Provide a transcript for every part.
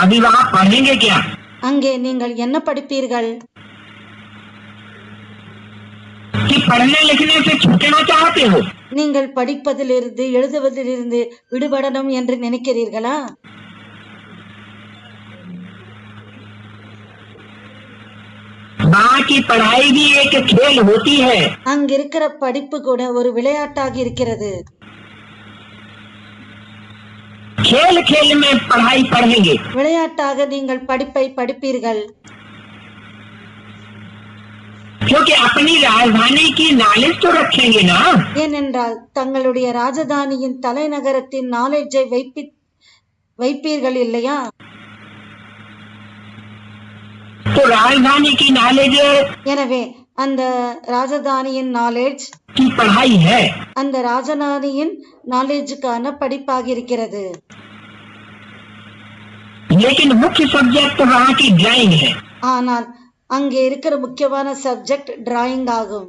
अभी वहाँ पढ़ेंगे क्या? அங்கே நீங்கள் என்ன படிப்பீர்கள்? कि पढ़ने लिखने से छूटना चाहते हो? நீங்கள் படிப்பதிலிருந்து எழுதுவதிலிருந்து விடுபடணும் என்று நினைக்கிறீர்களா? वहाँ की पढ़ाई भी एक खेल होती है. அங்கிருக்கிற படிப்பு கூட ஒரு விளையாட்டாக இருக்கிறது. खेल खेल में पढ़ाई पढ़ेंगे. விளையாட்டாக நீங்கள் படிப்பை படிப்பீர்கள். क्योंकि अपनी राजधानी की नॉलेज तो रखेंगे ना. ஏனென்றால் தங்களுடைய ராஜதானியின் தலைநகரத்தின் நாலேஜை வைப்பீர்கள் இல்லையா? तो राजधानी की नॉलेज எனவே அந்த ராஜதானியின் நாலேஜ் की पढ़ाई है. அந்த ராஜதானியின் நாலேஜுக்கான படிப்பாக இருக்கிறது. लेकिन मुख्य सब्जेक्ट वहाँ की ड्राइंग है. ஆனால் அங்கே இருக்கிற முக்கியமான சப்ஜெக்ட் டிராயிங் ஆகும்.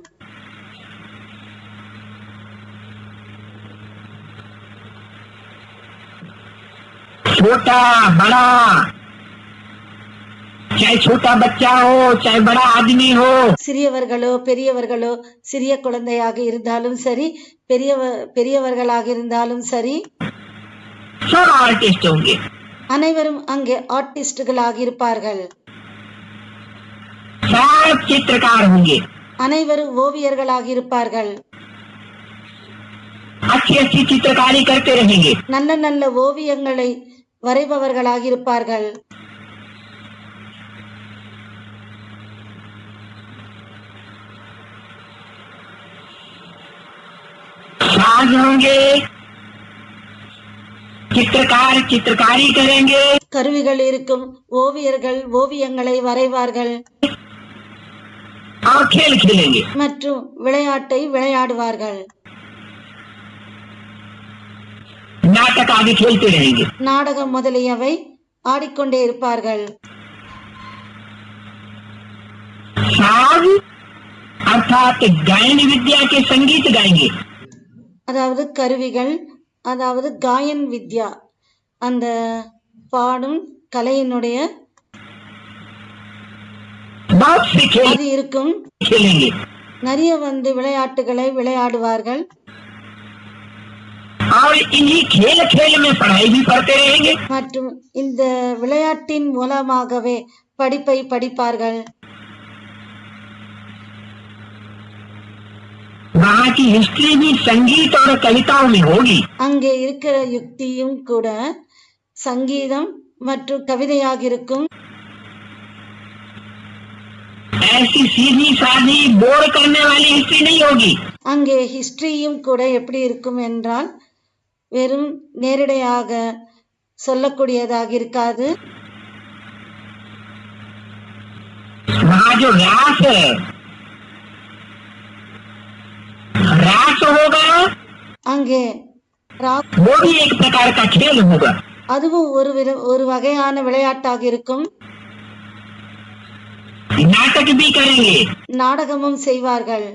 छोटा बड़ा, चाहे छोटा बच्चा हो चाहे बड़ा आदमी हो, சிறியவர்களோ பெரியவர்களோ, சிறிய குழந்தையாக இருந்தாலும் சரி, பெரியவர்களாக இருந்தாலும் சரி, सब आर्टिस्ट होंगे. அனைவரும் அங்கே ஆர்டிஸ்டுகளாக இருப்பார்கள். सब चित्रकार होंगे. அனைவரும் ஓவியர்களாக இருப்பார்கள். अच्छी अच्छी चित्रकारी करते रहेंगे. நல்ல நல்ல ஓவியங்களை வரைபவர்களாக இருப்பார்கள். साज होंगे. चित्रकार चित्रकारी करेंगे. கருவிகள் இருக்கும், ஓவியர்கள் ஓவியங்களை வரைவார்கள் और खेल खेलेंगे. மற்றும் விளையாட்டை விளையாடுவார்கள். नाटक आदि खेलते रहेंगे. நாடகம் முதலியவை ஆடிக்கொண்டே இருப்பார்கள். साज अर्थात गायन विद्या के संगीत गाएंगे. அதாவது கருவிகள், அதாவது காயன் வித்யா, அந்த பாடும் கலையினுடைய बहुत से खेल அது இருக்கும். खेलेंगे. நிறைய விளையாட்டுகளை விளையாடுவார்கள். और इन्हीं खेल खेल में पढ़ाई भी पढ़ते रहेंगे. மற்றும் இந்த விளையாட்டின் மூலமாகவே படிப்பை படிப்பார்கள். वहाँ की हिस्ट्री भी संगीत और कविताओं में होगी. அங்கே இருக்கிற யுக்தியும் கூட சங்கீதம் மற்றும் கவிதையாக இருக்கும். ऐसी सीधी साधी बोर करने वाली हिस्ट्री नहीं होगी. அங்கே ஹிஸ்டரியும் கூட எப்படி இருக்கும் என்றால் வெறும் நேரடியாக சொல்லக்கூடியதாக இருக்காது. वहाँ जो रास है, रास होगा, அங்கே वो भी एक प्रकार का खेल होगा. அதுவும் ஒரு வகையான விளையாட்டாக இருக்கும். नाटक भी करेंगे. நாடகமும் செய்வார்கள்.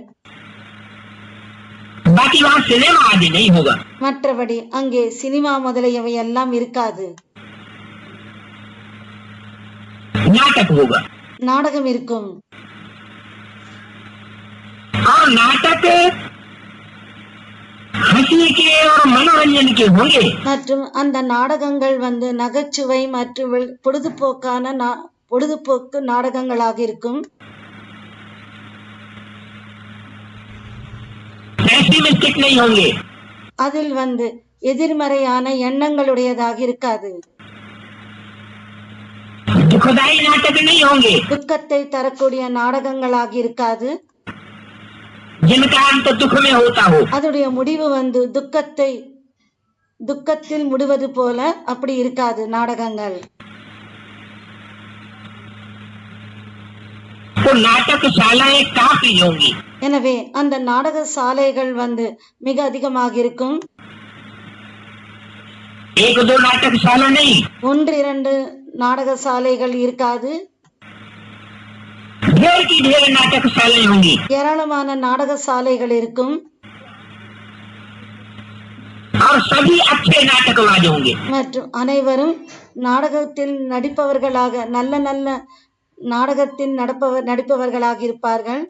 बाकी वहाँ सिनेमा आदि नहीं होगा. மற்றபடி அங்கே சினிமா முதலியவை எல்லாம் இருக்காது. नाटक होगा. நாடகம் இருக்கும். और नाटक हंसी के और मनोरंजन के होंगे. மற்றும் அந்த நாடகங்கள் நகைச்சுவை மற்றும் பொழுதுபோக்கு நாடகங்களாக இருக்கும். पेसिमिस्टिक नहीं होंगे. அதில் எதிர்மறையான எண்ணங்களுடையதாக இருக்காது. दुखदायी नाटक नहीं होंगे. துக்கத்தை தரக்கூடிய நாடகங்களாக இருக்காது. जिनका अंत दुख में होता हो. அதோடைய முடிவு துக்கத்தில் முடிவது போல அப்படி இருக்காது நாடகங்கள். तो नाटक शालाएं काफी होंगी. எனவே அந்த நாடக சாலைகள் மிக அதிகமாக இருக்கும். एक दो नाटक शाला नहीं, 1-2 நாடக சாலைகள் இருக்காது. ढेर की ढेर नाटक शालाएं होंगी. ஏராளமான நாடக சாலைகள் இருக்கும். और सभी अच्छे नाटकबाज होंगे। மற்றும் அனைவரும் நாடகத்தில் நடிப்பவர்களாக நல்ல நல்ல நாடகத்தில் நடிப்பவர்களாக இருப்பார்கள்.